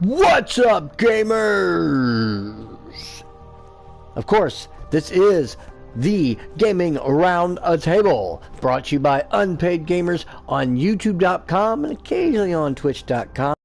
What's up, gamers? Of course, this is the Gaming Around a Table, brought to you by Unpaid Gamers on YouTube.com and occasionally on Twitch.com.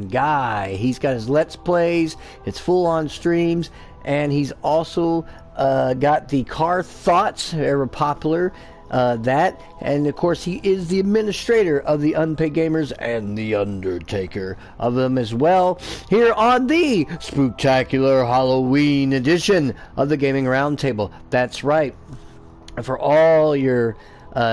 Guy, he's got his Let's Plays, his full-on streams, and he's also got the Car Thoughts, ever popular. That, and of course he is the administrator of the Unpaid Gamers and the Undertaker of them as well, here on the Spooktacular Halloween edition of the Gaming Roundtable. That's right. For all your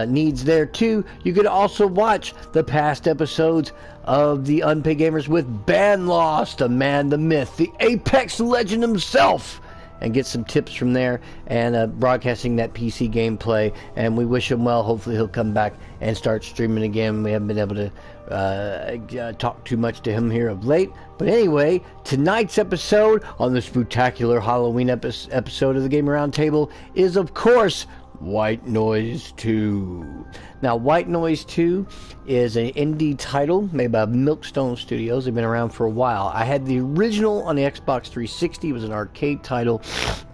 needs there too, you could also watch the past episodes of the Unpaid Gamers with Banlost, the man, the myth, the Apex legend himself, and get some tips from there, and broadcasting that PC gameplay. And we wish him well. Hopefully he'll come back and start streaming again. We haven't been able to talk too much to him here of late, but anyway, tonight's episode on the Spooktacular Halloween episode of the Game Roundtable is, of course, White Noise 2. Now, White Noise 2 is an indie title made by Milkstone Studios. They've been around for a while. I had the original on the Xbox 360. It was an arcade title,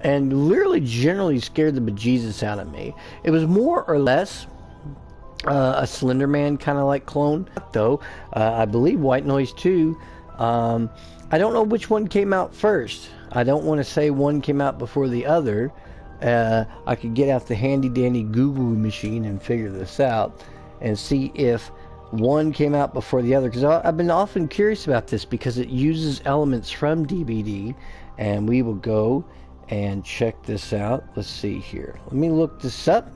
and literally generally scared the bejesus out of me. It was more or less a Slender Man kind of like clone, though. I believe White Noise 2, I don't know which one came out first. I don't want to say one came out before the other. I could get out the handy-dandy Google machine and figure this out and see if one came out before the other, because I've been often curious about this because it uses elements from DVD, and we will go and check this out. Let's see here. Let me look this up.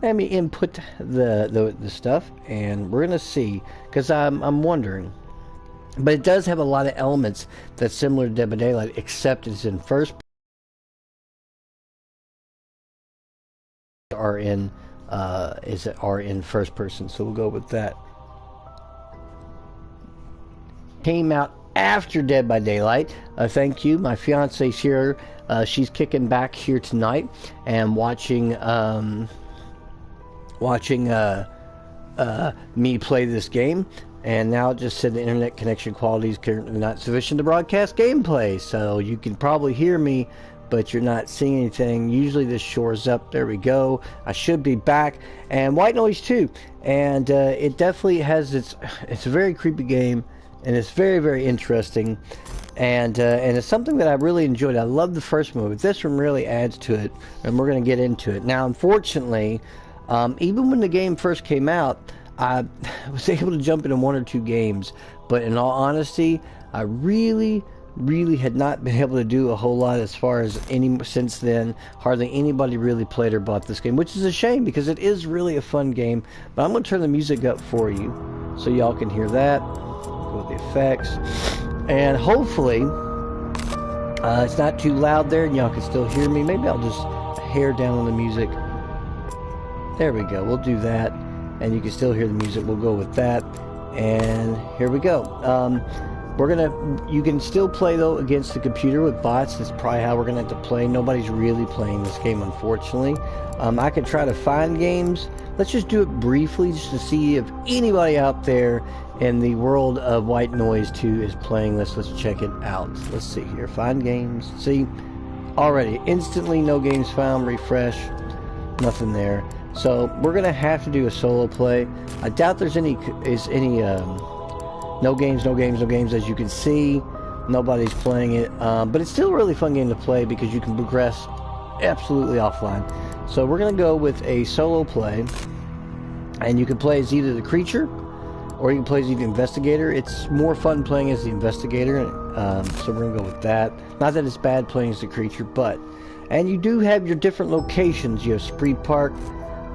Let me input the stuff, and we're gonna see, because I'm wondering. But it does have a lot of elements that's similar to Dead by Daylight, except it's in first are in first person, so we'll go with that. Came out after Dead by Daylight. Thank you. My fiance's here. She's kicking back here tonight and watching me play this game. And now it just said the internet connection quality is currently not sufficient to broadcast gameplay, so you can probably hear me, but you're not seeing anything. Usually this shores up. There we go. I should be back. And White Noise 2, and it definitely has it's a very creepy game, and it's very, very interesting, and it's something that I really enjoyed. I love the first movie. This one really adds to it, and we're going to get into it. Now, unfortunately, even when the game first came out, I was able to jump into one or two games, but in all honesty, I really had not been able to do a whole lot as far as since then. Hardly anybody really played or bought this game, which is a shame because it is really a fun game. But I'm going to turn the music up for you so y'all can hear that. Go with the effects, and hopefully it's not too loud there and y'all can still hear me. Maybe I'll just hair down on the music. There we go. We'll do that, and you can still hear the music. We'll go with that, and here we go. You can still play, though, against the computer with bots. That's probably how we're gonna have to play. Nobody's really playing this game, unfortunately. I could try to find games. Let's just do it briefly, just to see if anybody out there in the world of White Noise 2 is playing this. Let's check it out. Let's see here. Find games. See, already instantly no games found. Refresh. Nothing there. So we're gonna have to do a solo play. I doubt there's any no games, as you can see. Nobody's playing it, but it's still a really fun game to play because you can progress absolutely offline. So we're going to go with a solo play, and you can play as either the creature or you can play as the investigator. It's more fun playing as the investigator, so we're going to go with that. Not that it's bad playing as the creature, but... And you do have your different locations. You have Spree Park,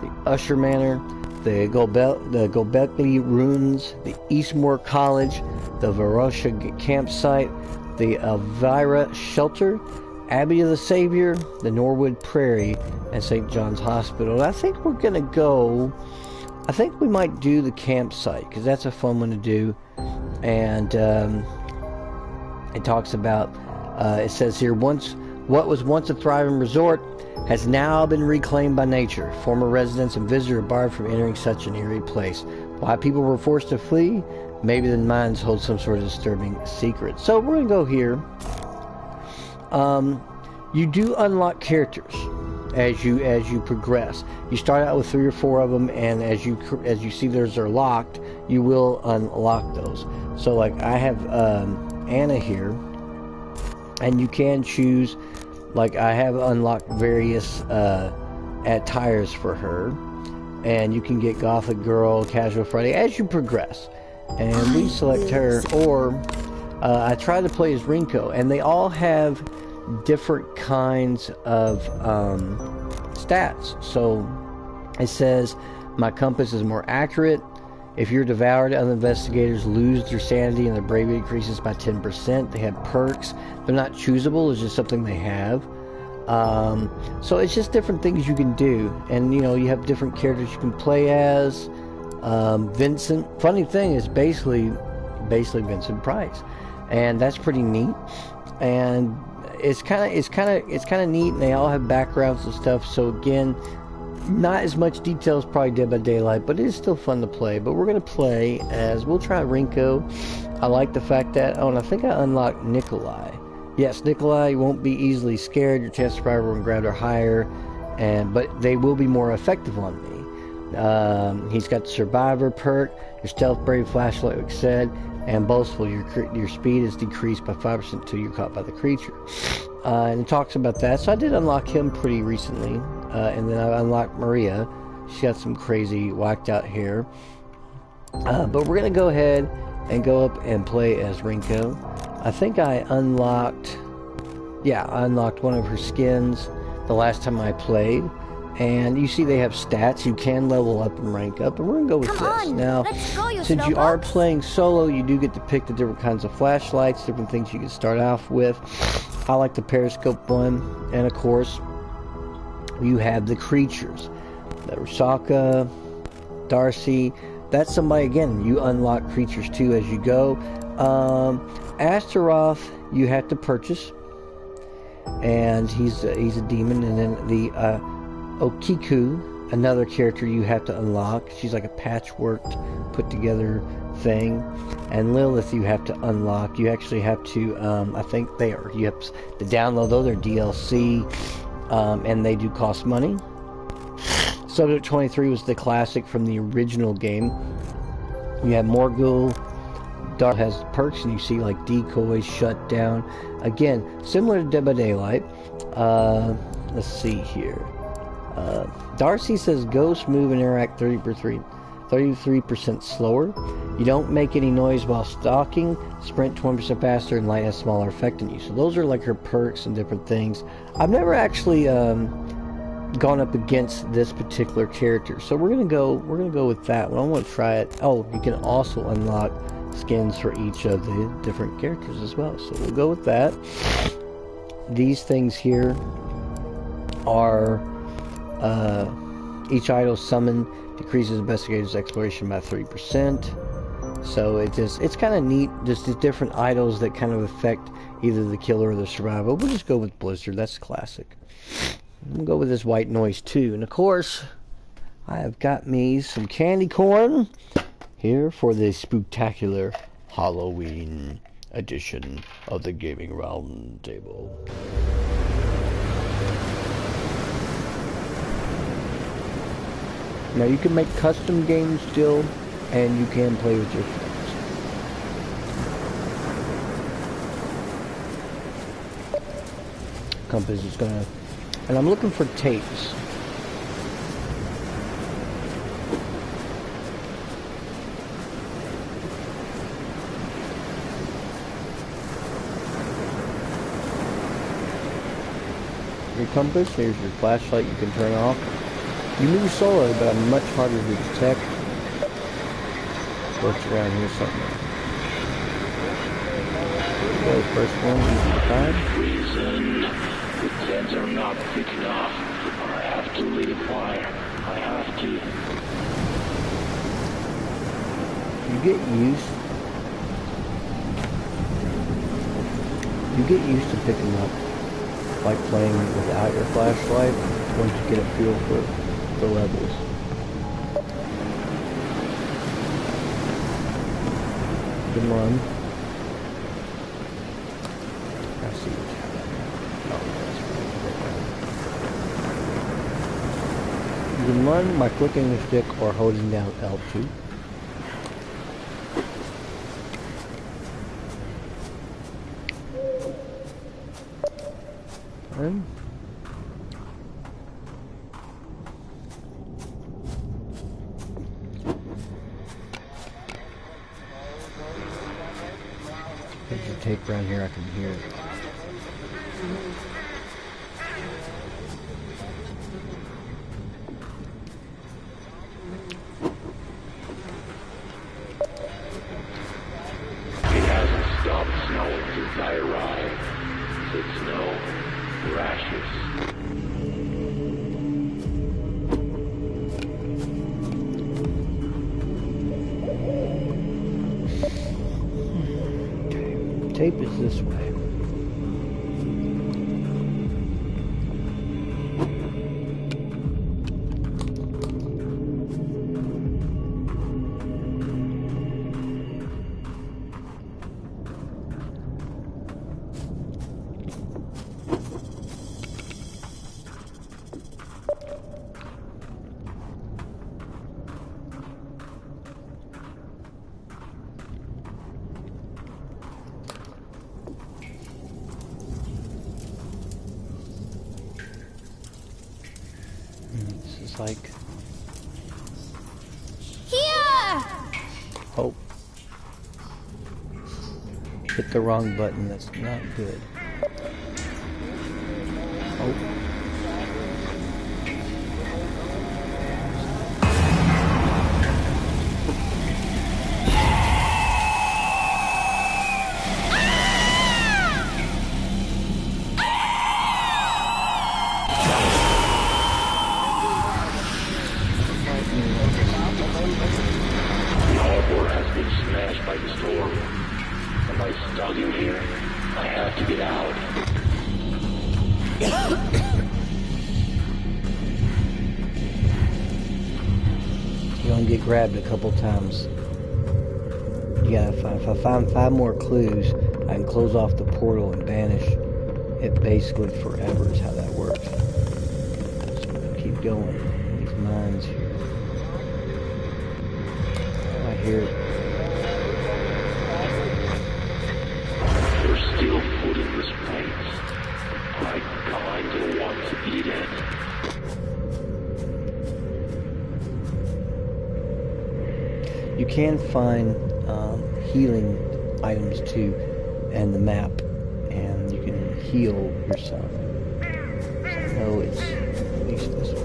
the Usher Manor, the Gobekli Ruins, the Eastmore College, the Varosha Campsite, the Elvira Shelter, Abbey of the Savior, the Norwood Prairie, and St. John's Hospital. And I think we're going to go... I think we might do the campsite, because that's a fun one to do. And it talks about... it says here, what was once a thriving resort has now been reclaimed by nature. Former residents and visitors are barred from entering such an eerie place. Why people were forced to flee maybe the mines hold some sort of disturbing secret. So we're gonna go here. You do unlock characters as you progress. You start out with 3 or 4 of them, and as you see theirs are locked, you will unlock those. So like I have Anna here, and you can choose. Like I have unlocked various attires for her, and you can get Gothic Girl, Casual Friday as you progress. And we select her, or I try to play as Rinko, and they all have different kinds of stats. So it says my compass is more accurate. If you're devoured, other investigators lose their sanity and their bravery increases by 10%. They have perks. They're not choosable. It's just something they have. So it's just different things you can do. And, you know, you have different characters you can play as. Vincent. Funny thing is basically Vincent Price. And that's pretty neat. And it's kind of neat, and they all have backgrounds and stuff. So again, not as much detail as probably Dead by Daylight, but it is still fun to play. But we're gonna play as, we'll try Rinko. I like the fact that, oh, and I think I unlocked Nikolai. Yes, Nikolai won't be easily scared. Your chance of survival and ground are higher, but they will be more effective on me. He's got the Survivor perk, your Stealth, Brave, Flashlight, like I said, and Boastful. Your speed is decreased by 5% until you're caught by the creature. And it talks about that. So I did unlock him pretty recently, and then I unlocked Maria. She got some crazy whacked out hair. But we're gonna go ahead and go up and play as Rinko. I think I unlocked one of her skins the last time I played. And you see they have stats. You can level up and rank up. And we're going to go with this. Now, since you are playing solo, you do get to pick the different kinds of flashlights, different things you can start off with. I like the periscope one. And of course, you have the creatures. The Rusaka, Darcy. That's somebody, again, you unlock creatures too as you go. Astaroth, you have to purchase. And he's a demon. And then the Okiku, another character you have to unlock. She's like a patchworked, put together thing. And Lilith you have to unlock. You actually have to, I think you have to download other DLC, and they do cost money. Subject 23 was the classic from the original game. You have Morgul. Dark has perks, and you see like decoys, shut down. Again, similar to Dead by Daylight. Let's see here. Darcy says ghosts move and interact 33% slower. You don't make any noise while stalking, sprint 20% faster, and light has smaller effect on you. So those are like her perks and different things. I've never actually gone up against this particular character, so we're gonna go with that one. I want to try it. Oh, you can also unlock skins for each of the different characters as well, so we'll go with that. These things here are each idol summoned decreases investigator's exploration by 3%. So it's kind of neat, just the different idols that kind of affect either the killer or the survival. We'll just go with Blizzard. That's classic. We'll go with this white noise too. And of course, I have got me some candy corn here for the Spooktacular Halloween edition of the Gaming Roundtable. Now you can make custom games still, and you can play with your friends. Compass is gonna, and I'm looking for tapes. Your compass, here's your flashlight you can turn off. You move solo, but I'm much harder to detect. Looks around here somewhere. Okay, first one, easy time. Reason. The tents are not thick enough. I have to leave fire. I have to. You get used to picking up, like playing without your flashlight, once you get a feel for the levels. can run. I see what's happening. Oh, that's right. You can run by clicking the stick or holding down L2. Turn. There's a tape around here, I can hear it. It hasn't stopped snowing since I arrived. Said snow, rashes. Tape is this way. This is like... Here! Oh. Hit the wrong button, that's not good. Oh. Smashed by the storm. Am I stuck in here? I have to get out. You're gonna get grabbed a couple times. You gotta find, if I find 5 more clues, I can close off the portal and banish it basically forever is how that works. So I'm gonna keep going. These mines here. Oh, I hear it. There's still food in this place. I kinda want to eat it. You can find healing items too, and the map, and you can heal yourself. So I know it's at least this way.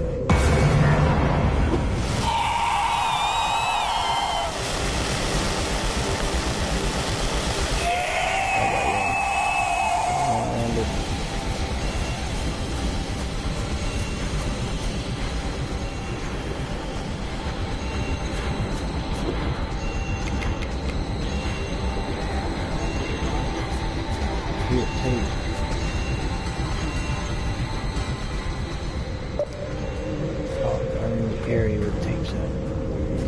Area where the tape's at.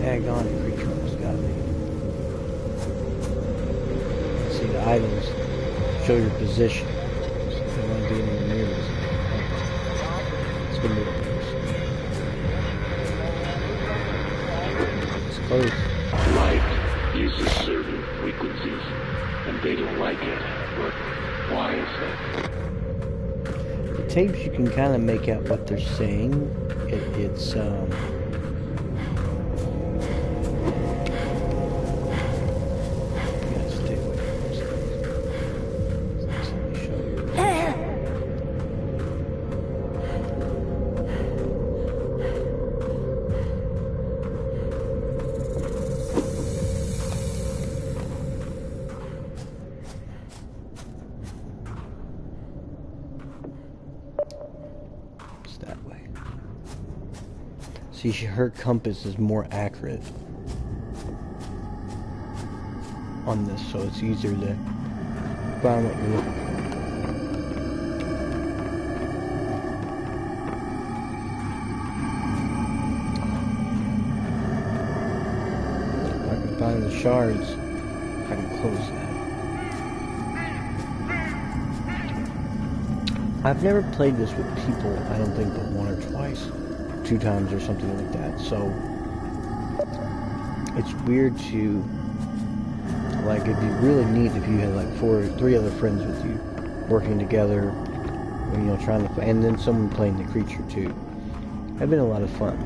Daggone creature almost got me. See, the items show your position. So if you want to be anywhere near this, it's going to move close. It's close. Light uses certain frequencies, and they don't like it. But why is that? The tapes, you can kind of make out what they're saying. It's that way. See, her compass is more accurate on this, so it's easier to find what you're looking for. If I can find the shards, I can close that. I've never played this with people, I don't think, but one or twice. 2 times or something like that, so it's weird to, like, it'd be really neat if you had like 3 other friends with you working together, you know, trying to, and then someone playing the creature too. That'd been a lot of fun.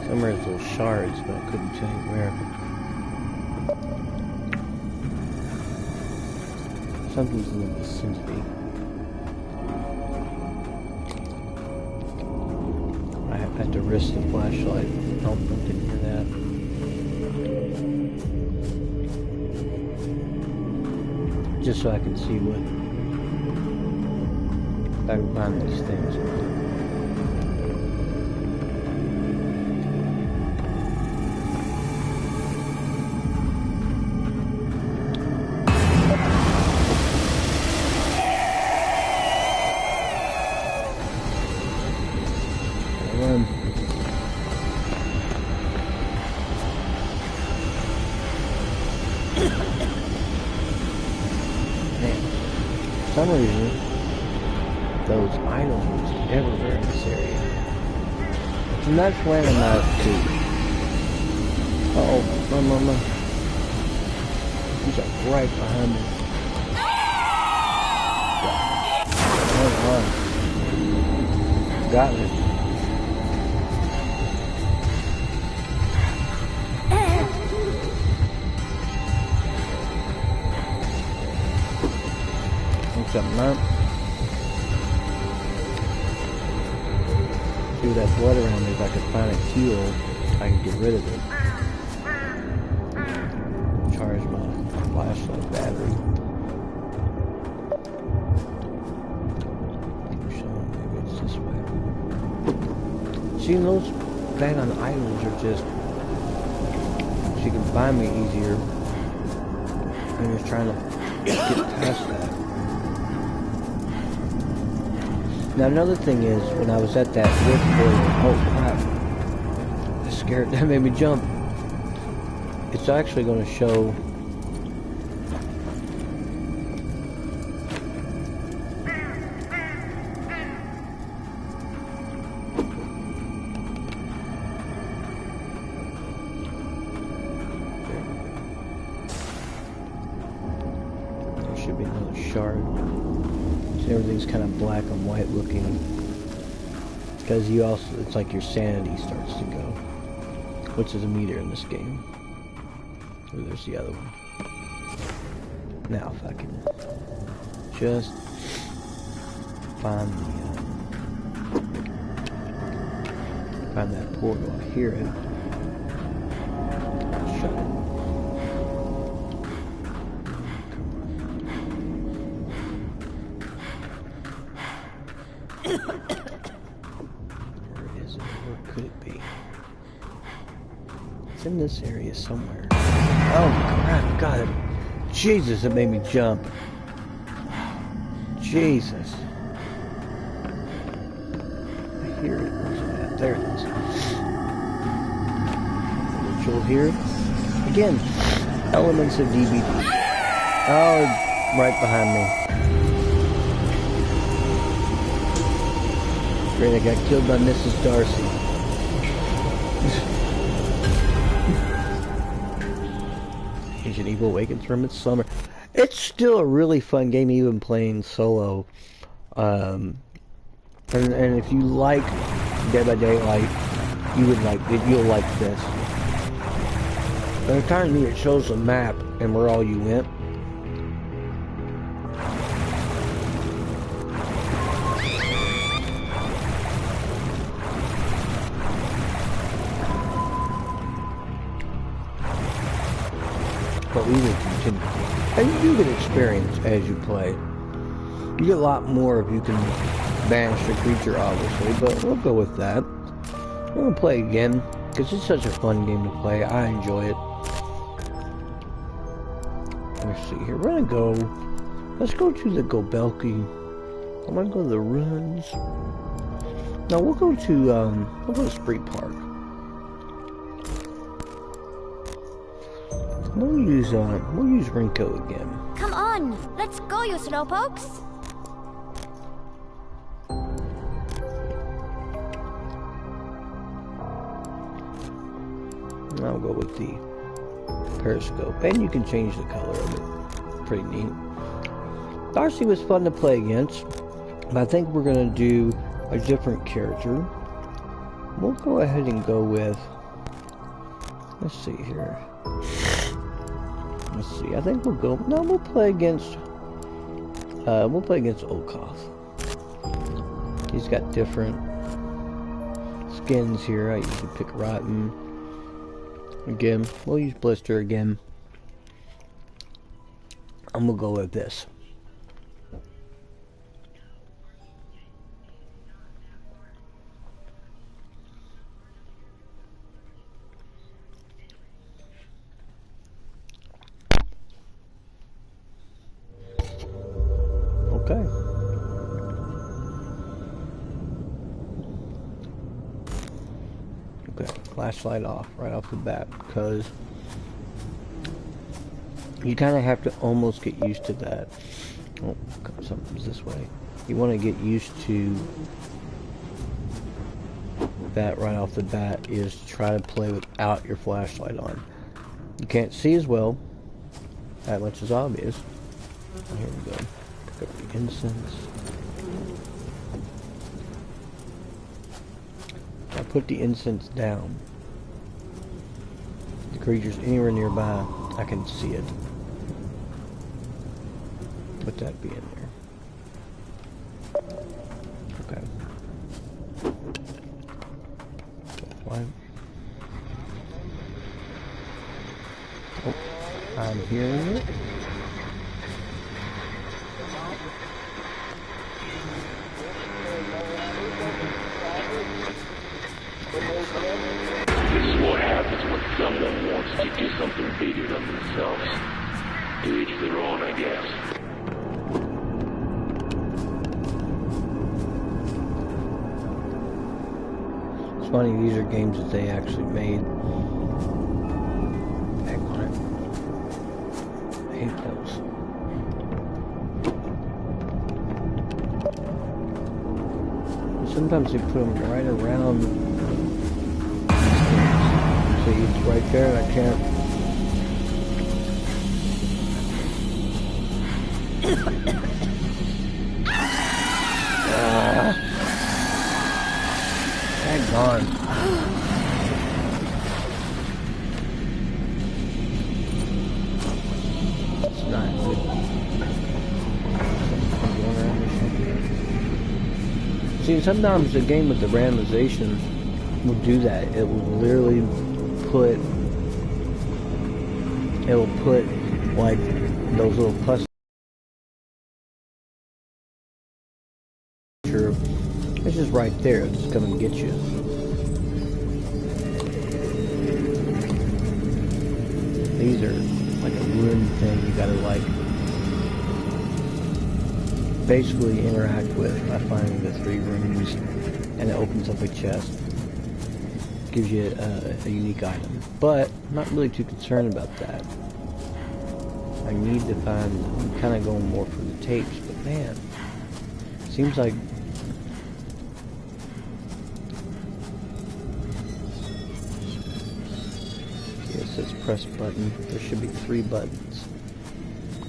Somewhere there's little shards, but I couldn't tell you where. Something's in the vicinity. I have to risk the flashlight. Nope, I didn't hear that. Just so I can see what I can find these things. For some reason, those items was everywhere in this area. And that's randomized too. Uh-oh, mama. He's like right behind me. Hold on. Got me. Something up. See with that blood around me, if I could find a heal, I can get rid of it. Charge my flashlight battery. So maybe it's this way. See, those bang-on items are just so you can find me easier. I'm just trying to get past that. Now another thing is, when I was at that rift area, oh crap, that scared, that made me jump. It's actually going to show there should be another shard. Everything's kind of black and white looking because you also, it's like your sanity starts to go, which is a meter in this game. Oh, there's the other one. Now if I can just find that portal, I hear it. Shut it. It's in this area somewhere. Oh crap, God, Jesus, it made me jump. Jesus. I hear it. Where's it at? There it is. Ritual here. Again, elements of DVD. Oh, right behind me. Great, I got killed by Mrs. Darcy. Ancient Evil awakens from its slumber. It's still a really fun game, even playing solo. And if you like Dead by Daylight, you'll like this. But it's kind of neat. It shows a map and where all you went. But we will continue. And you get experience as you play. You get a lot more if you can banish the creature, obviously, but we'll go with that. I'm going to play again, because it's such a fun game to play. I enjoy it. Let's see here. We're going to go Let's go to the Gobelki. I'm gonna go to the ruins. No, we'll go to Spree Park. We'll use Rinko again. Come on, let's go, you slowpokes. I'll go with the periscope, and you can change the color of it. Pretty neat. Darcy was fun to play against, but I think we're gonna do a different character. We'll go ahead and go with. Let's see here. Let's see. I think we'll go. No, we'll play against. We'll play against Olkoff. He's got different skins here. I usually pick Rotten. Again, we'll use Blister again. I'm gonna go with this. Okay. Okay, flashlight off right off the bat, because you kind of have to almost get used to that. Oh, something's this way. You want to get used to that right off the bat, is try to play without your flashlight on. You can't see as well, that much is obvious. Here we go. Pick up the incense. I put the incense down. The creature's anywhere nearby, I can see it. Put that be in there. Okay. Why? Oh, I'm hearing it. This is what happens when someone wants to do something bigger than themselves. To each their own, I guess. It's funny, these are games that they actually made. Heck on it. I hate those. Sometimes they put them right around. See, it's right there, and I can't. Hang on. It's not good. See, sometimes the game with the randomization will do that. It will literally put, like those little plus. It's just right there. It's just come and get you. These are like a room thing you gotta like basically interact with by finding the 3 rooms, and it opens up a chest. Gives you a unique item. But I'm not really too concerned about that. I need to find, I'm kind of going more for the tapes, but man, seems like it says press button. There should be 3 buttons,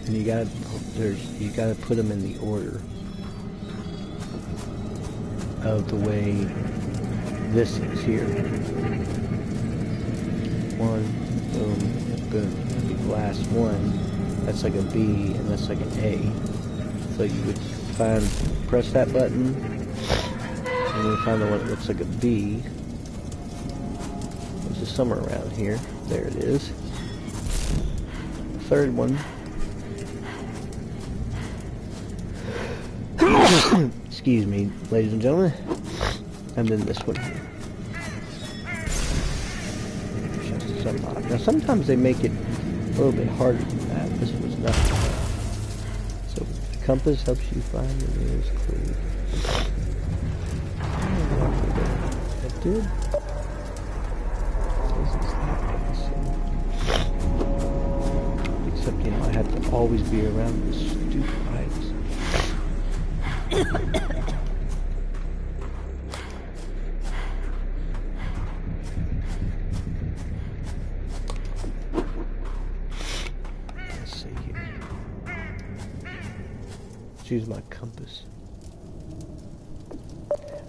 and you gotta put them in the order of the way this is here. 1, boom, boom. The last one, that's like a B, and that's like an A. So you would press that button, and you find the one that looks like a B. Which is somewhere around here. There it is. Third one. Excuse me, ladies and gentlemen. And then this one here. Now sometimes they make it a little bit harder than that. This was not. So compass helps you find the nearest clue. That did? Except, you know, I have to always be around this stupid items. Let's see here. Choose my compass.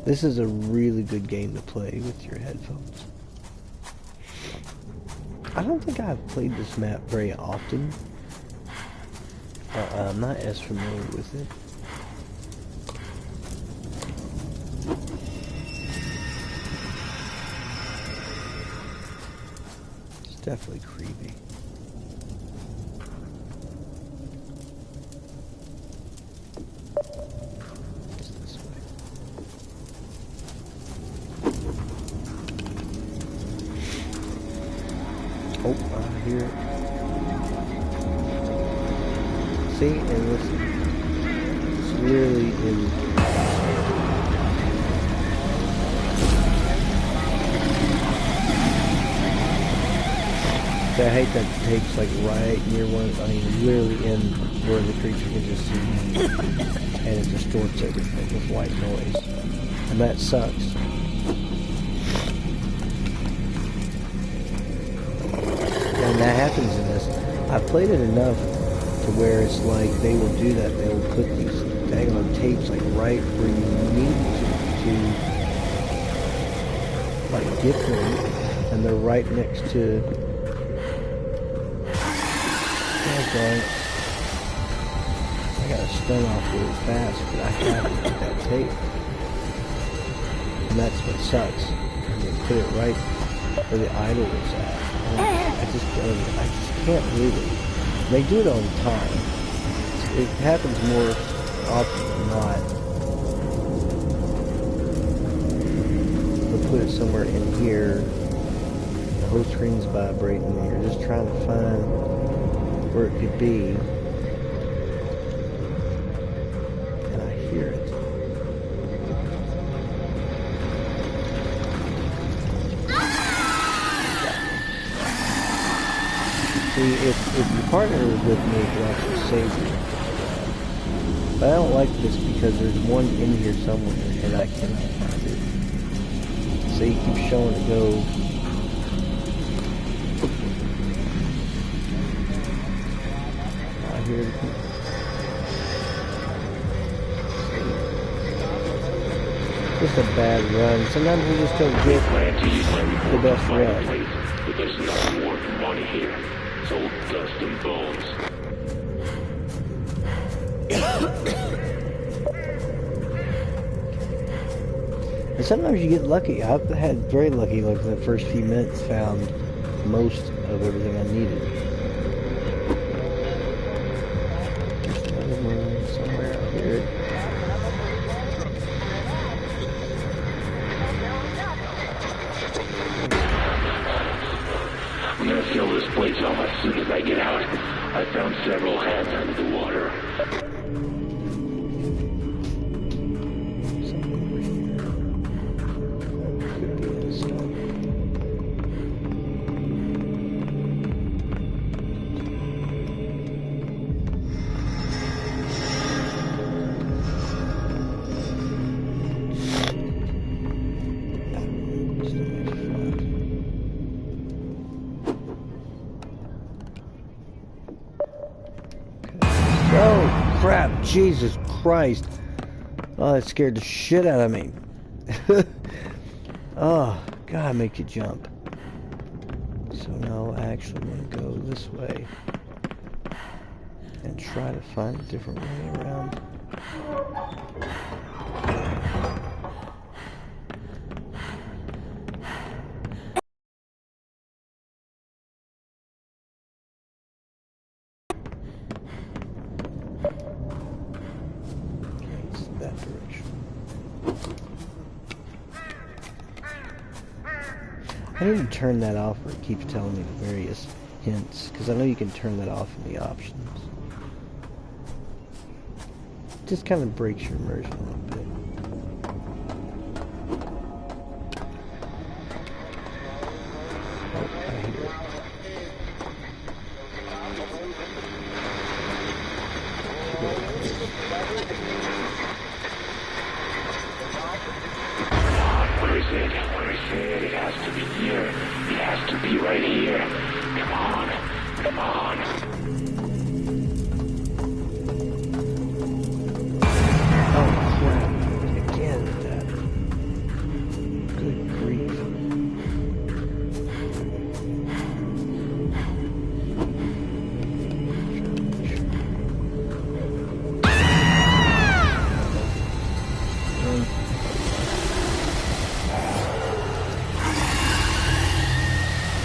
This is a really good game to play with your headphones. I don't think I've played this map very often. I'm not as familiar with it. It's definitely creepy. It's this way. Oh, I hear it. See, and listen. It's really in. I hate that the tape's like right near one. I mean, literally in where the creature can just see, and it distorts everything with white noise, and that sucks. And that happens in this. I've played it enough to where it's like they will do that. They will put these daggone tapes like right where you need to like get them, and they're right next to. Oh, darn it. I got to stun off really fast, but I have to get that tape, and that's what sucks. And they put it right where the idol is at. I just can't believe it. They do it all the time. It happens more often than not. They'll put it somewhere in here. The whole screen's vibrating, and you're just trying to find where it could be. And I hear it. See, if your partner was with me, it could actually save you. But I don't like this because there's one in here somewhere, and I cannot find it. So you keep showing it go. I hear it. Just a bad run. Sometimes we just don't get the best run. But there's nothing worth money here. It's old dust and bones. And sometimes you get lucky. I've had very lucky, like the first few minutes, found most of everything I needed. There's another one somewhere out here. I'm gonna fill this place off as soon as I get out. I found several hands under the water. Oh, crap. Jesus Christ. Oh, that scared the shit out of me. Oh, God, make you jump. So now I actually want to go this way and try to find a different way around. That direction. I need to turn that off where it keeps telling me the various hints, because I know you can turn that off in the options. just kind of breaks your immersion a little bit. Oh, I hear it. Where is it? Where is it? It has to be here. It has to be right here. Come on. Come on. Oh crap. Again with that. Good grief.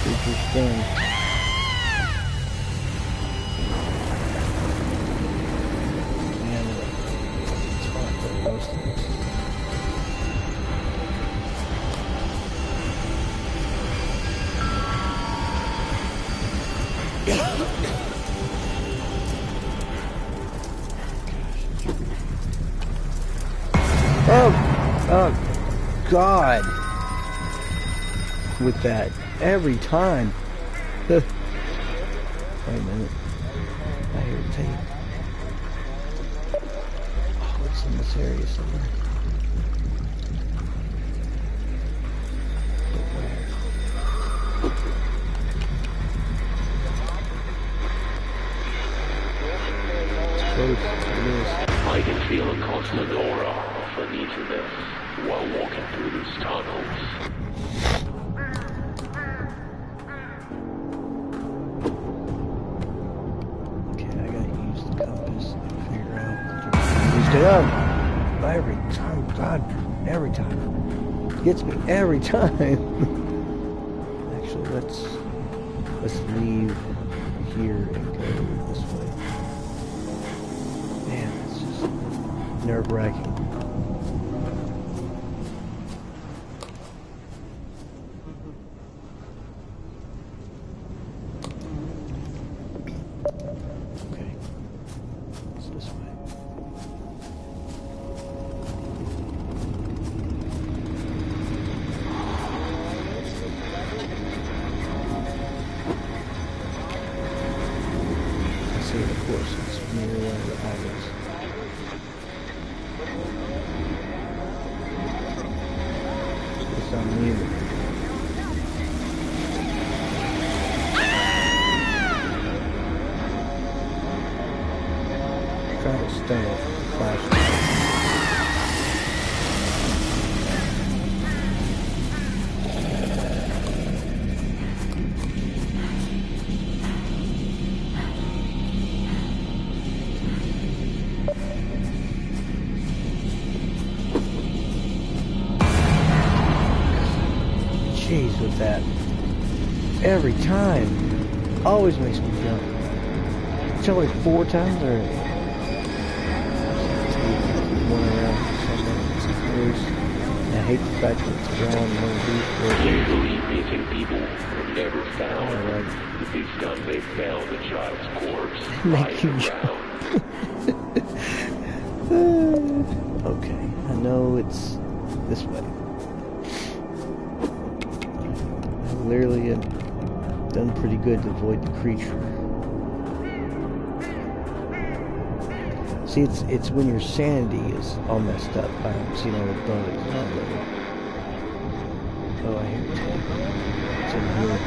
Interesting. Man, it's hard for most things. Oh God. With that every time. Wait a minute. I hear tape. Oh, it's in this area somewhere. But where? It's close. It is. I can feel a constant aura of uneasiness while walking through these tunnels. Every time, God, every time. Gets me every time. Actually, let's leave here and go this way. Man, it's just nerve-wracking. Okay, it's this way. Of course, it's near one of the islands. It's on me. Try to stun it with the flashlight. Jeez, with that. Every time. Always makes me jump. It's only 4 times already. One around I hate the fact that it's around one of these. Usually missing people are never found. Right. If it's done, they found the child's corpse. Make you jump. Okay, I know it's this way. Clearly done pretty good to avoid the creature. See, it's when your sanity is all messed up by seeing all the bugs. Oh, I hear it. It's in here.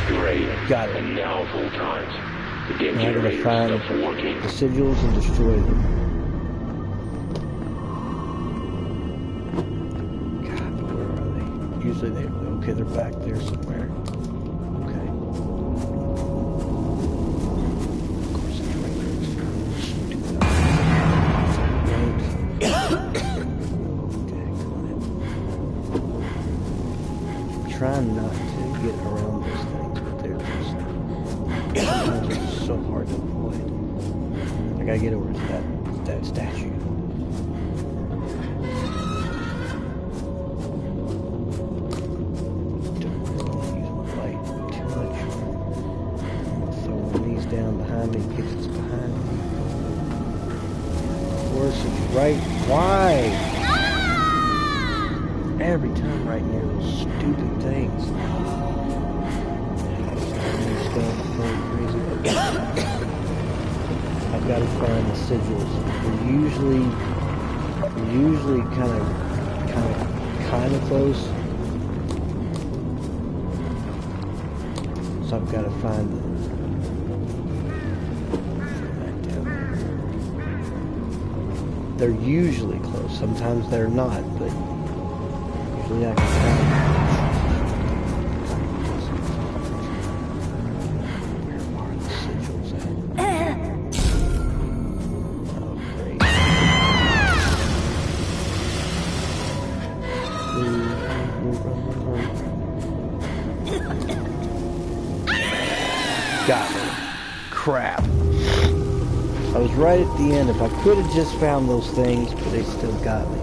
Great. Got it. And now full times. The game now I gotta generator find stops working. the sigils and destroy them. Usually okay, they're back there somewhere. Okay. Of course, it's right there. Okay, come on in. I'm trying not to get around those things, but they're just sometimes they're just so hard to avoid. I gotta get over to that statue. Down behind me, because it's behind me. it's right. Why? Every time right near those stupid things. I've got to find the sigils. They're usually kind of close. So I've got to find them. They're usually close. Sometimes they're not, but usually I can find them. Where are the sigils at? Oh, great. Got me. Crap. I was right at the end. If I could have just found those things, but they still got me.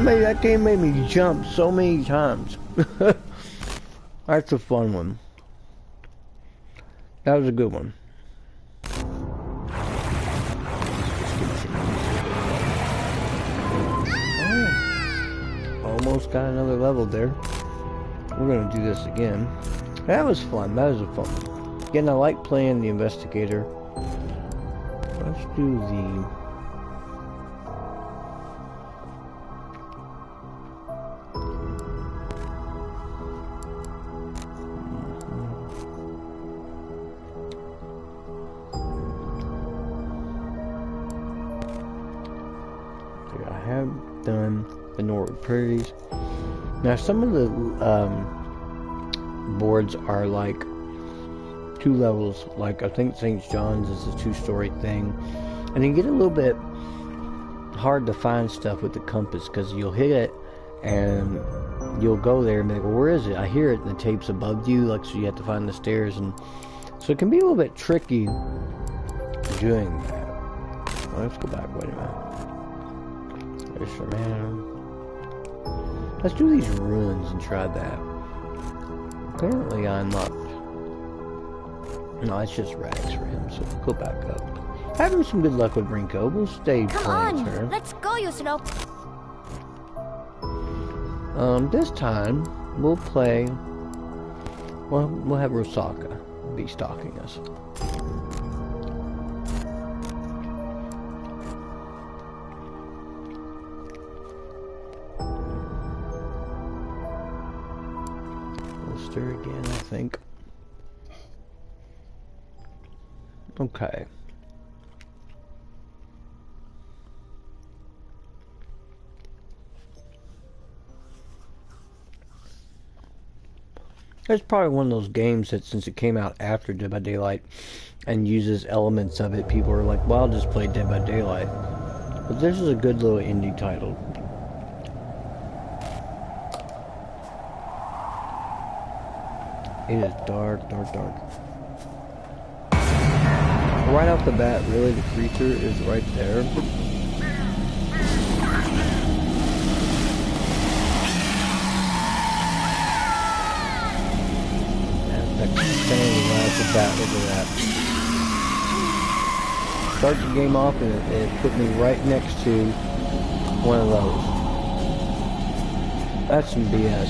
That game made me jump so many times. That's a fun one. That was a good one. Oh, almost got another level there. We're gonna do this again. That was fun. That was a fun one. Again, I like playing the investigator. Let's do the... I have done the Norwood Prairies. Now, some of the boards are like 2 levels, like I think St. John's is a 2-story thing, and you get a little bit hard to find stuff with the compass because you'll hit it and you'll go there and be like, well, where is it? I hear it and the tape's above you, like, so you have to find the stairs, and so it can be a little bit tricky doing that. Well, let's go back. Wait a minute. There's your man. Let's do these ruins and try that. Apparently I'm not. No, it's just rags for him, so go back up. Having some good luck with Rinko. We'll stay playing her. Let's go, you Snow. This time we'll play. Well, we'll have Rosaka be stalking us. We'll stir again, I think. Okay. It's probably one of those games that, since it came out after Dead by Daylight and uses elements of it, people are like, well, I'll just play Dead by Daylight. But this is a good little indie title. It is dark, dark, dark. Right off the bat, really, the creature is right there. Right off the bat, look at that. Start the game off and it put me right next to one of those. That's some BS.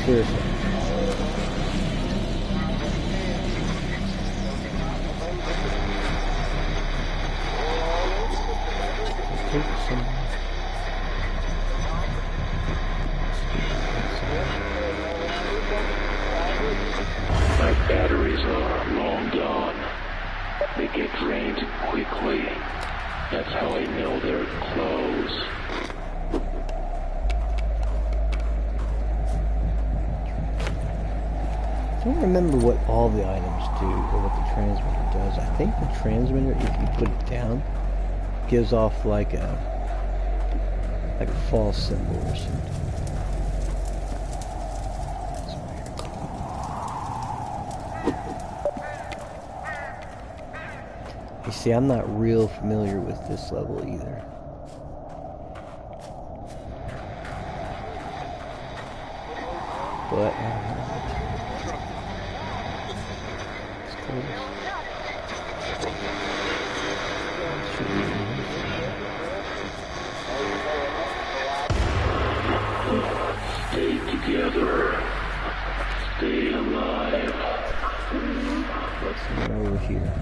Seriously. My batteries are long gone. They get drained quickly. That's how I know they're close. I don't remember what all the items do or what the transmitter does. I think the transmitter, if you put it down, gives off like a false symbol or something. You see, I'm not real familiar with this level either. But it's close. Stay together. Stay alive. What's over here?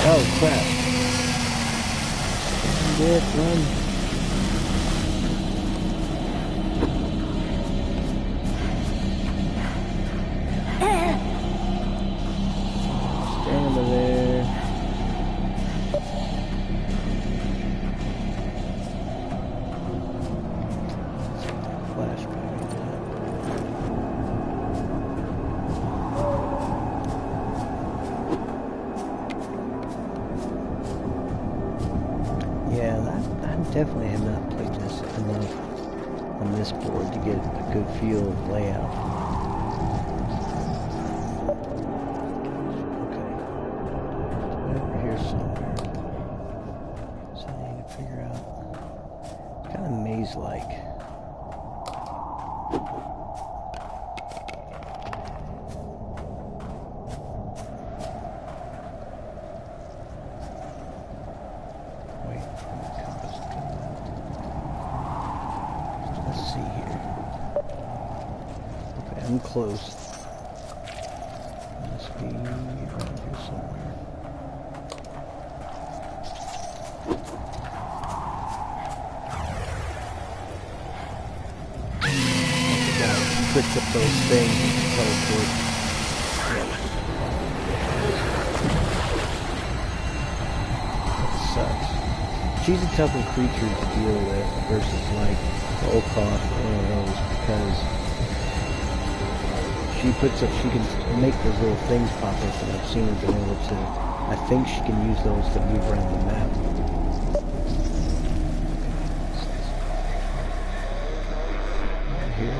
Oh crap. Get run. Stand over there. Flashback. Yeah, I definitely have not played this enough on this board to get a good feel of layout. Okay. Over here somewhere. So I need to figure out. It's kind of maze-like. I'm close. Must be around here somewhere. I forgot to switch up those things and teleport. That sucks. She's a tougher creature to deal with versus like the Olkoff or one of those because she can make those little things pop up, and I've seen her been able to, I think she can use those to move around the map. Here.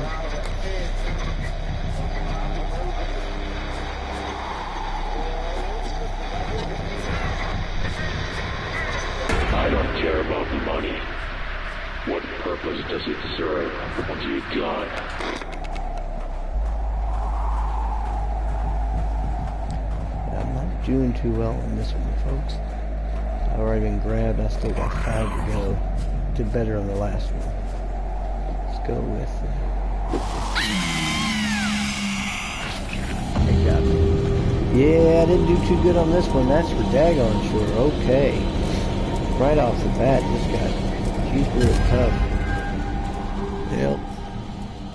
I don't care about the money. What purpose does it serve once you're gone? Doing too well in this one, folks. I've already been grabbed. I still got 5 to go. Did better on the last one. Let's go with it. They got me. Yeah, I didn't do too good on this one. That's for daggone sure. Okay. Right off the bat, she's real tough. Yep.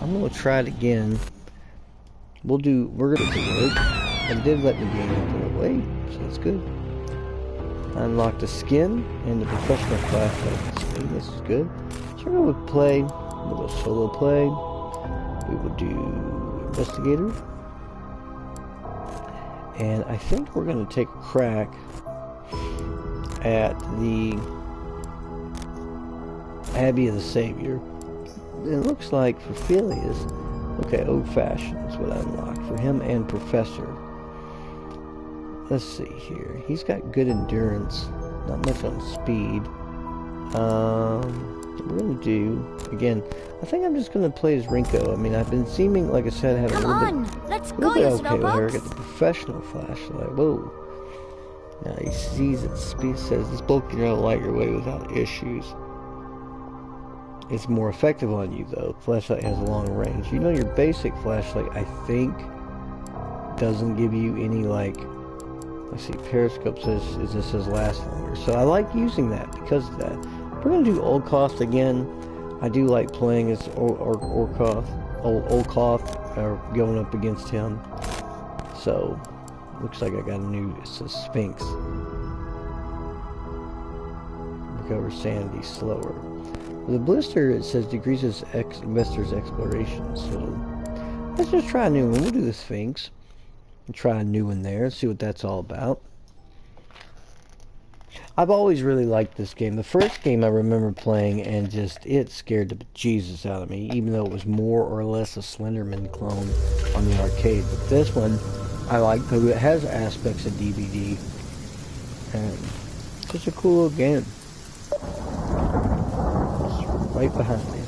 I'm gonna try it again. We're gonna do it. It did let me gain up a little weight, so that's good. I unlocked the skin and the professional flashlight. This is good. So we're going to play. We'll go solo play. We will do investigator. And I think we're going to take a crack at the Abbey of the Savior. It looks like for Phileas, okay, old fashioned is what I unlocked for him and Professor. Let's see here. He's got good endurance, not much on speed. We're gonna do again. I think I'm just gonna play as Rinko. I mean, I've been seeming, like I said, having a little bit okay with her. Get the professional flashlight. Whoa! Now he sees it. Speed says this bolt can light your way without issues. It's more effective on you though. Flashlight has a long range. You know, your basic flashlight, I think, doesn't give you any like. Let's see, Periscope says this says last longer. So I like using that because of that. We're gonna do Olkoff again. I do like playing as Olkoff, or going up against him. So looks like I got a new. It's a Sphinx. Recover sanity slower. The blister, it says decreases investor's exploration. So let's just try a new one. We'll do the Sphinx. Try a new one there and see what that's all about. I've always really liked this game. The first game I remember playing and just it scared the bejesus out of me, even though it was more or less a Slenderman clone on the arcade. But this one I like that it has aspects of DVD, and it's just a cool little game. It's right behind me.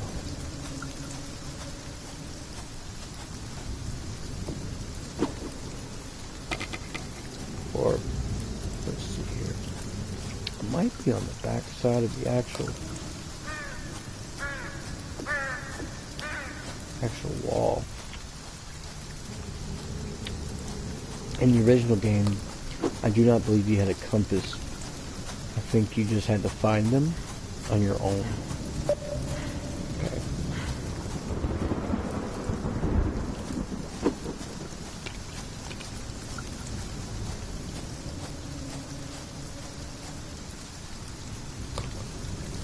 Or let's see here. It might be on the back side of the actual wall. In the original game, I do not believe you had a compass. I think you just had to find them on your own. Okay.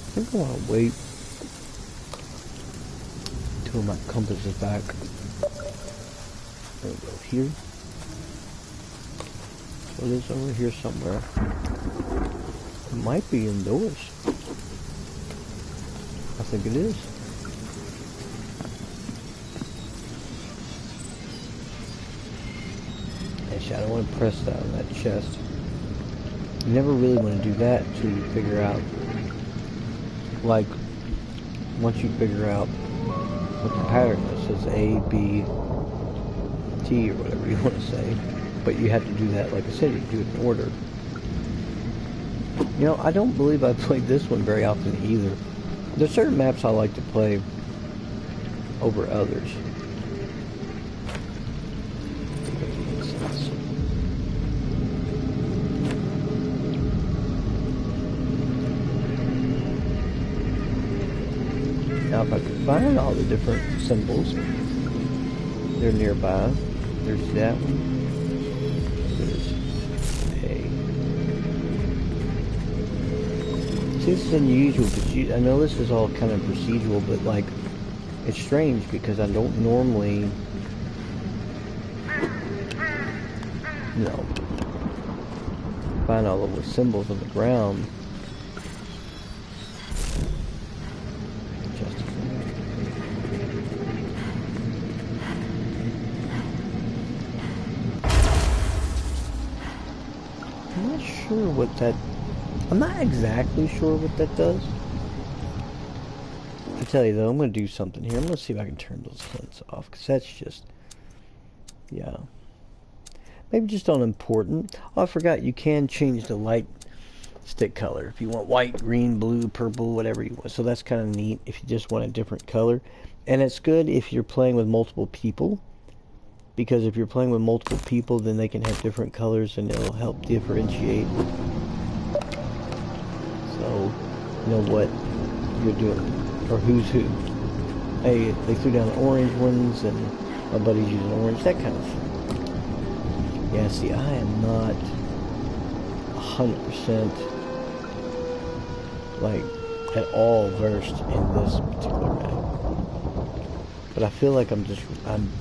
I think I want to wait until my compass is back. There we go, here. So it is over here somewhere. It might be indoors. I think it is. Actually, I don't want to press that on that chest. You never really want to do that until you figure out, like, once you figure out what the pattern is. It says A, B, T, or whatever you want to say. But you have to do that, like I said, you do it in order. You know, I don't believe I played this one very often either. There's certain maps I like to play over others. Now if I could find all the different symbols, they're nearby. There's that one. See, this is unusual, because I know this is all kind of procedural, but like, it's strange because I don't normally, you know, find all of the symbols on the ground. I'm not sure what that. I'm not exactly sure what that does. I tell you though, I'm going to do something here. I'm going to see if I can turn those hints off, because that's just, yeah. Maybe just on important. Oh, I forgot, you can change the light stick color. If you want white, green, blue, purple, whatever you want. So that's kind of neat if you just want a different color. And it's good if you're playing with multiple people, because if you're playing with multiple people, then they can have different colors and it'll help differentiate. So, you know what you're doing, or who's who. Hey, they threw down the orange ones, and my buddy's using orange, that kind of thing. Yeah, see, I am not 100% like at all versed in this particular map. But I feel like I'm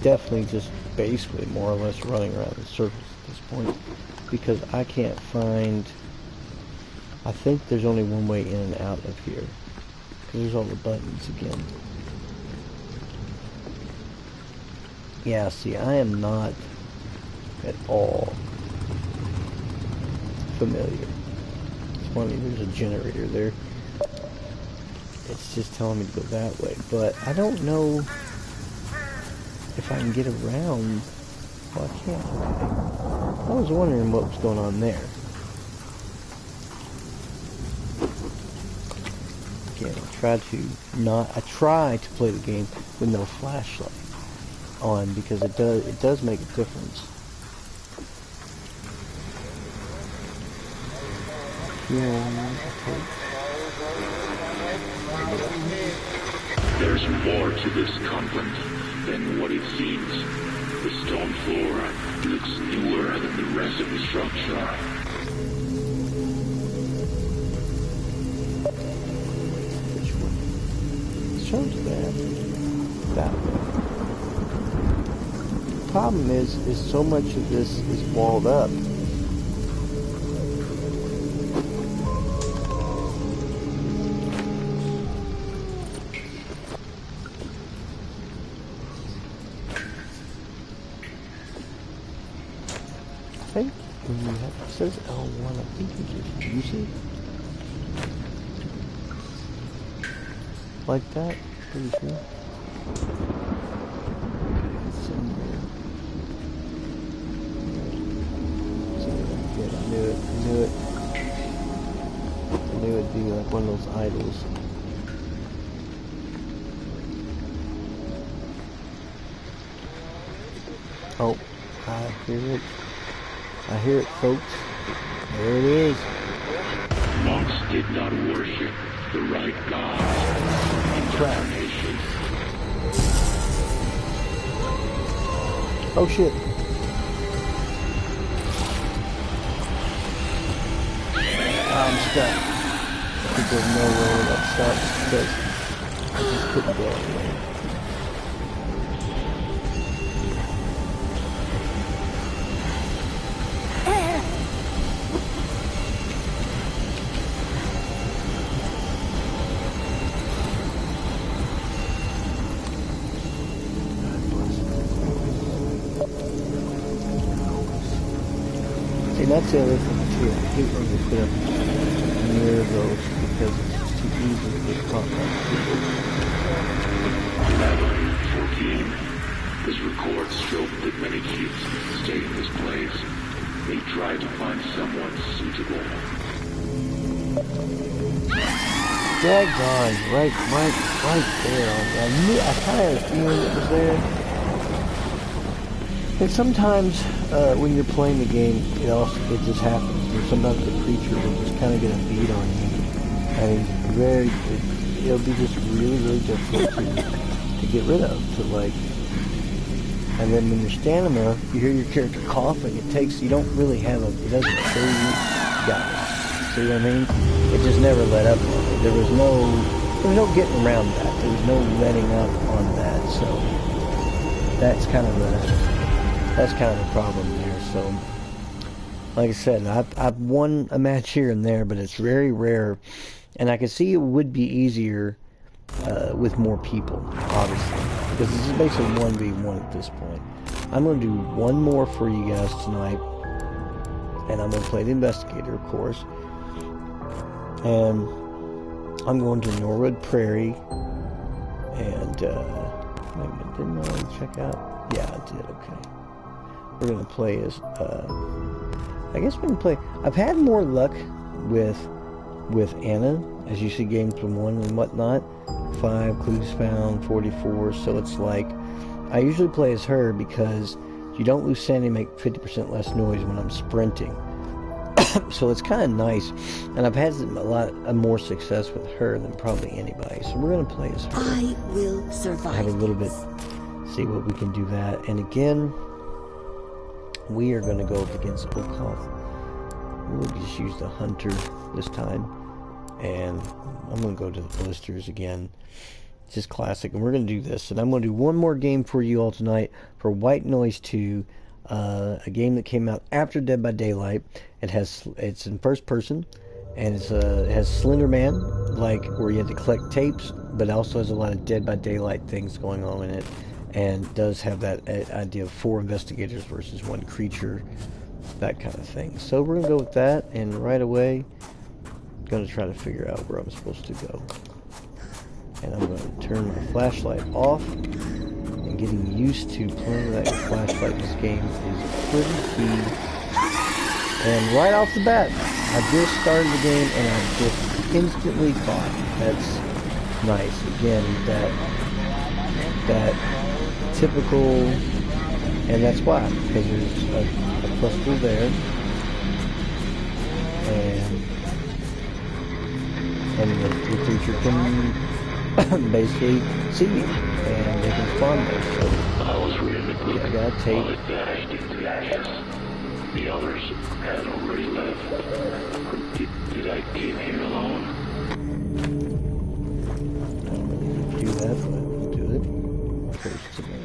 definitely just basically more or less running around the surface at this point, because I can't find. I think there's only one way in and out of here, because there's all the buttons again. Yeah, see, I am not at all familiar. It's funny, there's a generator there. It's just telling me to go that way, but I don't know if I can get around. Well, I can't. Okay. I was wondering what was going on there. Again, I try to play the game with no flashlight on, because it does make a difference. There's more to this convent than what it seems. The stone floor looks newer than the rest of the structure. Shows that way. The problem is so much of this is walled up. think when you have, it says L1, I think you just use it. Like that, pretty sure. It's in there. Yeah, I knew it. I knew it'd be like one of those idols. Oh, I hear it. I hear it, folks. There it is. Monks did not worship the right gods. Crap. Oh shit. I'm stuck. I think there's no way that sucks because I just couldn't go anywhere. See, that's the other thing too. I hate when you put up near those because it's just too easy to get caught by people. 14. His records showed that many chiefs stayed in this place. They tried to find someone suitable. Daggone, right there. I kind of had a feeling it was there. And sometimes when you're playing the game, it just happens. And sometimes the creature will just kind of get a beat on you, and it'll be just really difficult to get rid of. And then when you're stamina, you hear your character coughing. You don't really have it doesn't show you got it. See what I mean? It just never let up on it. There was no getting around that. There was no letting up on that. So that's kind of the problem there. So, like I said, I've won a match here and there, but it's very rare. And I can see it would be easier with more people, obviously, because this is basically 1v1 at this point. I'm going to do one more for you guys tonight, and I'm going to play the investigator, of course. And I'm going to Norwood Prairie, and wait a minute, didn't I already check out? Yeah, I did. Okay. We're going to play as, I guess we're going to play, I've had more luck with Anna, as you see games from 1 and whatnot, 5 clues found, 44, so it's like, I usually play as her because you don't lose sanity, make 50% less noise when I'm sprinting. So it's kind of nice, and I've had a lot more success with her than probably anybody, so we're going to play as her. I will survive. Have a little bit, see what we can do that, and again, we are going to go up against Spooktacular. We'll just use the Hunter this time. And I'm going to go to the Blisters again. Just classic. And we're going to do this. And I'm going to do one more game for you all tonight for White Noise 2. A game that came out after Dead by Daylight. It's in first person. And it has Slender Man, like where you have to collect tapes. But it also has a lot of Dead by Daylight things going on in it. And does have that idea of 4 investigators versus 1 creature, that kind of thing. So we're going to go with that, and right away, I'm going to try to figure out where I'm supposed to go. And I'm going to turn my flashlight off, and getting used to playing with that flashlight in this game is pretty key. And right off the bat, I just started the game, and I just instantly caught. That's nice. Again, that typical, and that's why, because there's a cluster there, and the creature can basically see you, and they can spawn there. So I was really good. I got tape. While it vanished into ashes, the others had already left. Did I came here alone? I don't really need to do that, but we'll do it. First tonight.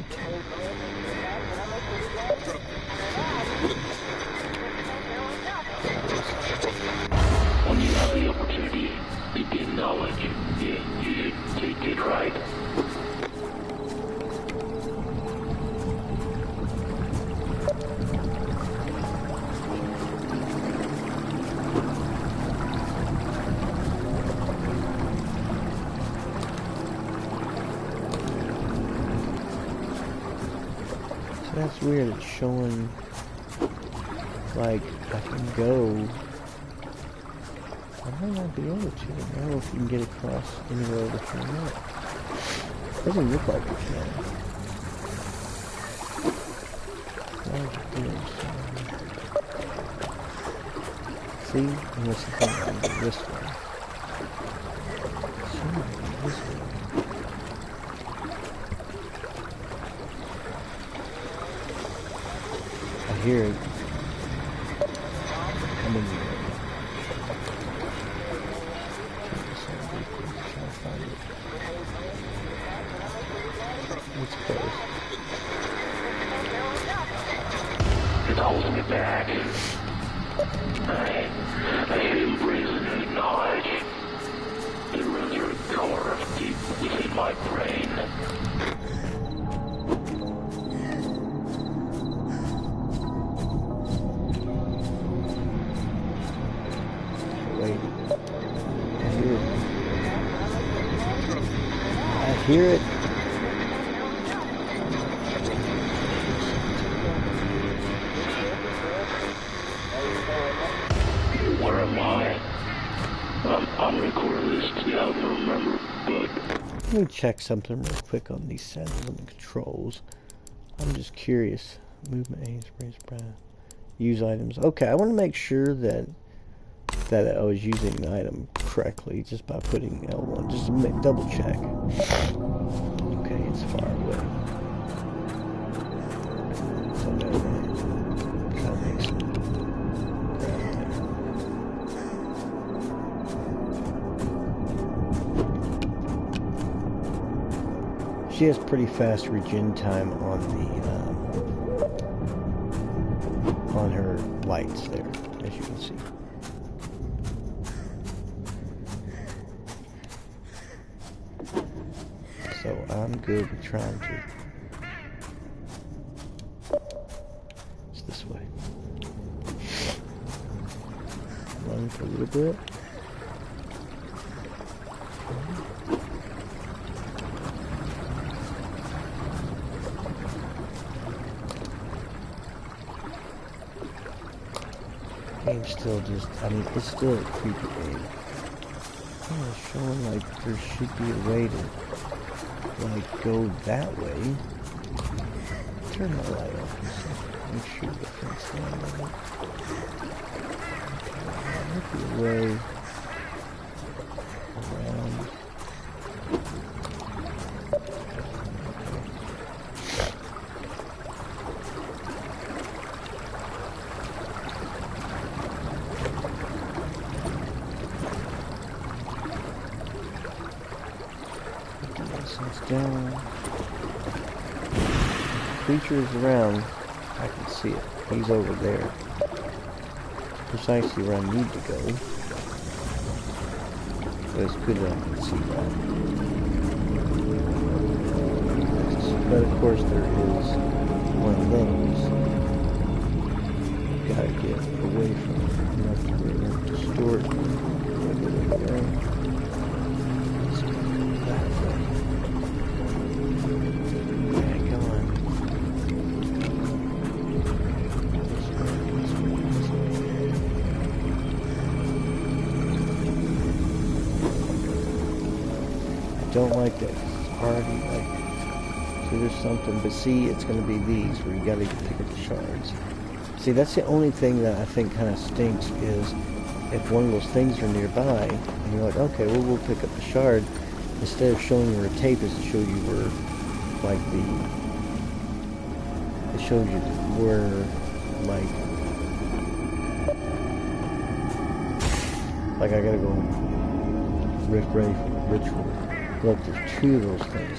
When you have the opportunity to gain knowledge, you should take it right. That's weird. It's showing like I can go. I might not be able to. I don't know if you can get across anywhere over here or not. Doesn't look like it can. See? Unless the thing goes this way. This way. I hear it coming here. It's close. It's holding me back. I hate embracing and acknowledge. It runs a core deep within my brain. Wait. I hear it. Where am I? I'm on record list. Yeah, I don't remember, but Let me check something real quick on these settings and the controls. I'm just curious. Movement, aim, sprays, brown. Use items. Okay, I want to make sure that I was using the item correctly just by putting L1. Just to double check. Okay, it's far away. So that kind of makes some ground there. She has pretty fast regen time on the on her lights there, as you can see. So I'm good with trying to. It's this way. Run for a little bit. Game's still just, I mean, it's still a creepy game. Oh, it's showing like there should be a way to like go that way. Turn the light off and stuff. Make sure the fence line doesn't. There might be a way around. Down. Creature is around. I can see it. He's over there. Precisely where I need to go. But it's good that I can see that. But of course there is one of those. Gotta get away from it enough to where it won't distort. There. Let's go that way. Don't like that. It's already like, so there's something, but see, it's going to be these where you got to pick up the shards. See, that's the only thing that I think kind of stinks is if one of those things are nearby and you're like, okay, well, we'll pick up the shard. Instead of showing you where tape is, it shows you where, like it shows you where, like I gotta go ready for the ritual. Look, there's two of those things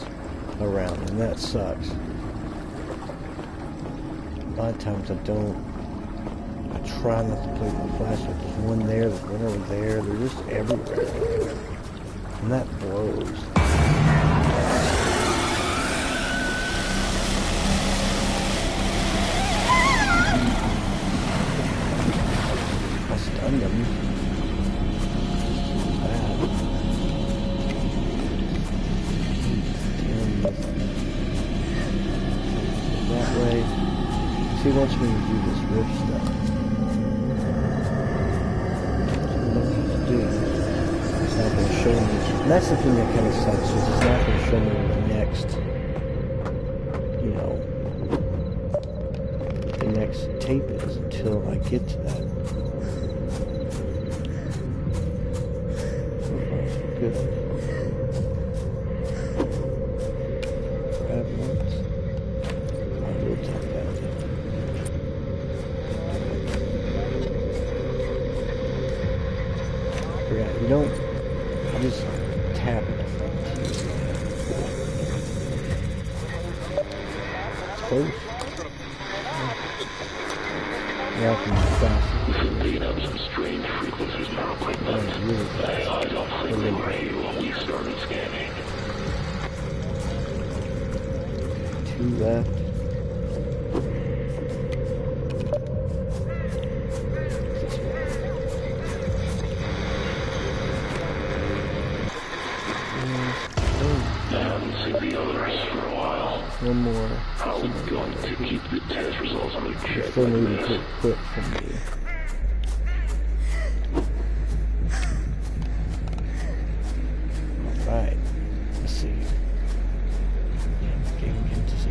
around, and that sucks. A lot of times I try not to play with the flashlight. There's one there, there's one over there, they're just everywhere. And that blows. I stunned them. That way. wants me to do this rift stuff. What I need to do. It's not going to show me. And that's the thing that kind of sucks, is it's not going to show me the next, you know, the next tape is until I get to that. Good. Grab once. I will talk about it. Yeah, you don't just tap it. It's close. Yeah, I can stop. Listen, picking up some strange frequencies in our equipment. Really I don't think they were here when we started scanning. 2 left. I haven't seen the others for a while. One more. How are we going to keep the test results under check Still like need this? to quit from me. Alright. Let's see.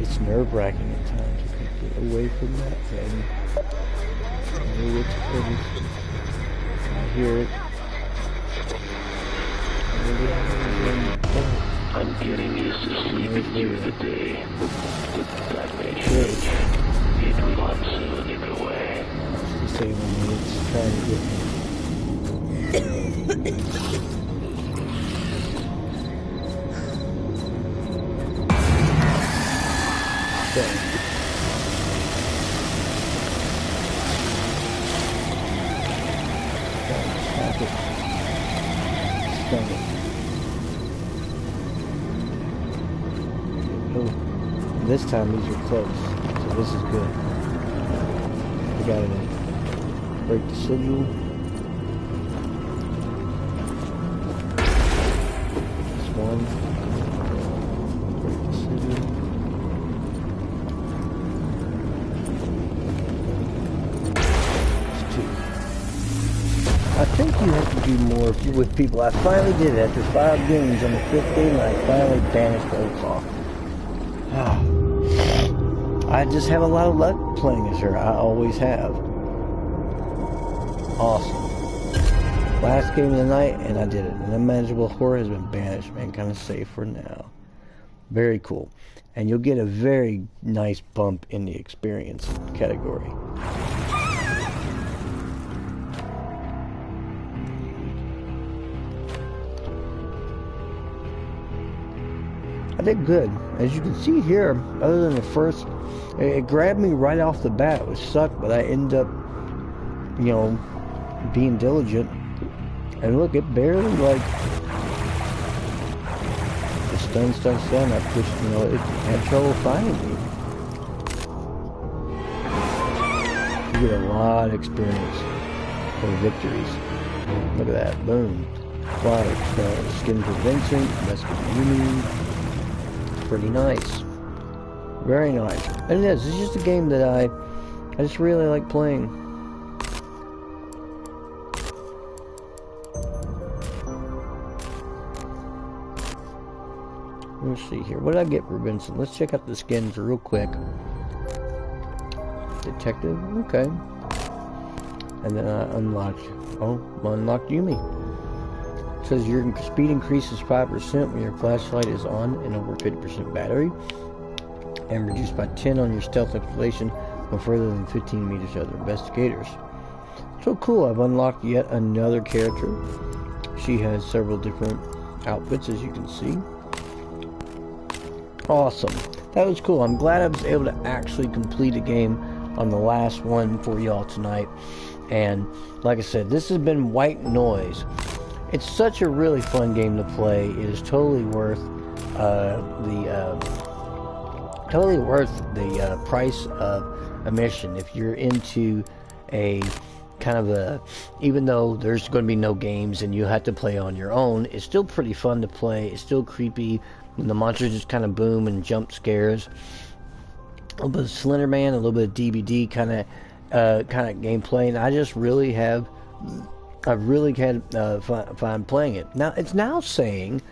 It's nerve-wracking at times if you get away from that thing. I know what's coming. I hear it. I'm getting used to sleeping through the day. But that may Good. change. It will come soon either way. It's the same with me. It's trying to get me. Okay. Stop it. Stop it. Oh. This time these are close, so this is good. We gotta break the signal. This one. Break the signal. It's 2. I think you have to do more with people. I finally did it after 5 games on the 5th game, and I finally banished Oaks off. I just have a lot of luck playing as her. I always have. Awesome. Last game of the night, and I did it. An unmanageable horror has been banished, man. Kind of safe for now. Very cool. And you'll get a very nice bump in the experience category. I did good. As you can see here, other than the first, it grabbed me right off the bat. It was sucked, but I ended up, you know, being diligent. And look, it barely, like, the stun. I pushed, you know, it had trouble finding me. You get a lot of experience for victories. Look at that, boom. Wow, skin for Vincent, Mesca Yumi. Pretty nice. Very nice. And it is. It's just a game that I just really like playing. Let's see here. What did I get for Vincent? Let's check out the skins real quick. Detective. Okay. And then I unlocked. Oh, unlocked Yumi. It says your speed increases 5% when your flashlight is on and over 50% battery, and reduced by 10 on your stealth exploration no further than 15 meters to other investigators. So cool, I've unlocked yet another character. She has several different outfits, as you can see. Awesome. That was cool. I'm glad I was able to actually complete a game on the last one for y'all tonight. And like I said, this has been White Noise. It's such a really fun game to play. It is totally worth the price of admission if you're into a kind of a, even though there's going to be no games and you have to play on your own, it's still pretty fun to play. It's still creepy when the monsters just kind of boom and jump scares. little bit of Slender Man, a little bit of DBD kind of gameplay, and I just really have, I've really had fun playing it. Now it's now saying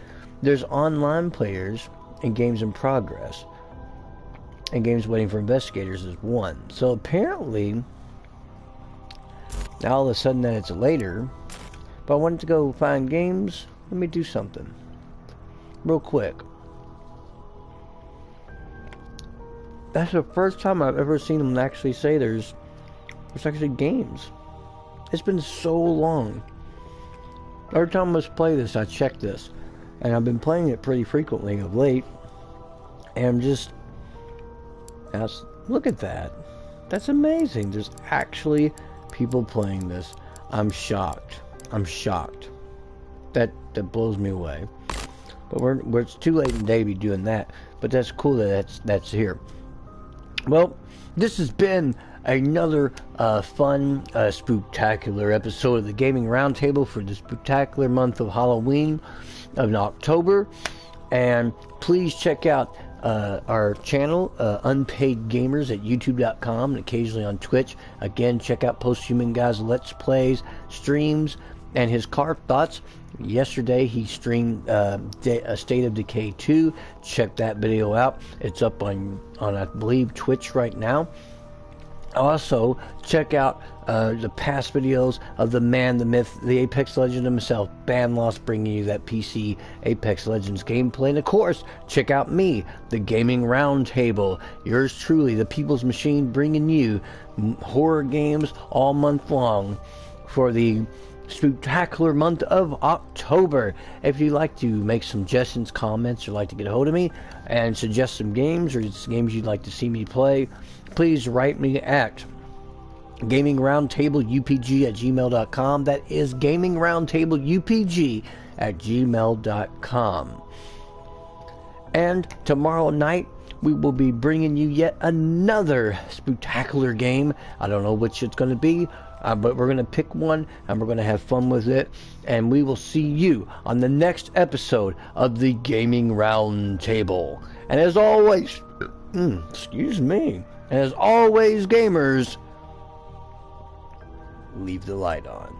there's online players and games in progress, and games waiting for investigators is 1. So apparently, now all of a sudden that it's later. But I wanted to go find games. Let me do something real quick. That's the first time I've ever seen them actually say there's actually games. It's been so long. Every time I must play this, I check this, and I've been playing it pretty frequently of late. And I'm just, look at that. That's amazing. There's actually people playing this. I'm shocked. I'm shocked. That blows me away. But it's too late in the day to be doing that. But that's cool that that's here. Well, this has been another fun Spooktacular episode of the Gaming Roundtable for the Spooktacular month of Halloween of October. And please check out our channel, Unpaid Gamers, at youtube.com and occasionally on Twitch. Again, check out Posthuman Guy's Let's Plays, streams, and his car thoughts. Yesterday he streamed a State of Decay 2. Check that video out. It's up on I believe Twitch right now. Also, check out the past videos of the man, the myth, the Apex Legend himself, Banlost, bringing you that PC Apex Legends gameplay. And of course, check out me, the Gaming Roundtable, yours truly, the People's Machine, bringing you horror games all month long for the Spooktacular month of October. If you'd like to make suggestions, comments, or like to get a hold of me and suggest some games or games you'd like to see me play, please write me at gamingroundtableupg@gmail.com. That is gamingroundtableupg@gmail.com. And tomorrow night we will be bringing you yet another Spooktacular game. I don't know which it's going to be, but we're going to pick one and we're going to have fun with it. And we will see you on the next episode of the Gaming Roundtable. And as always, excuse me, and as always, gamers, leave the light on.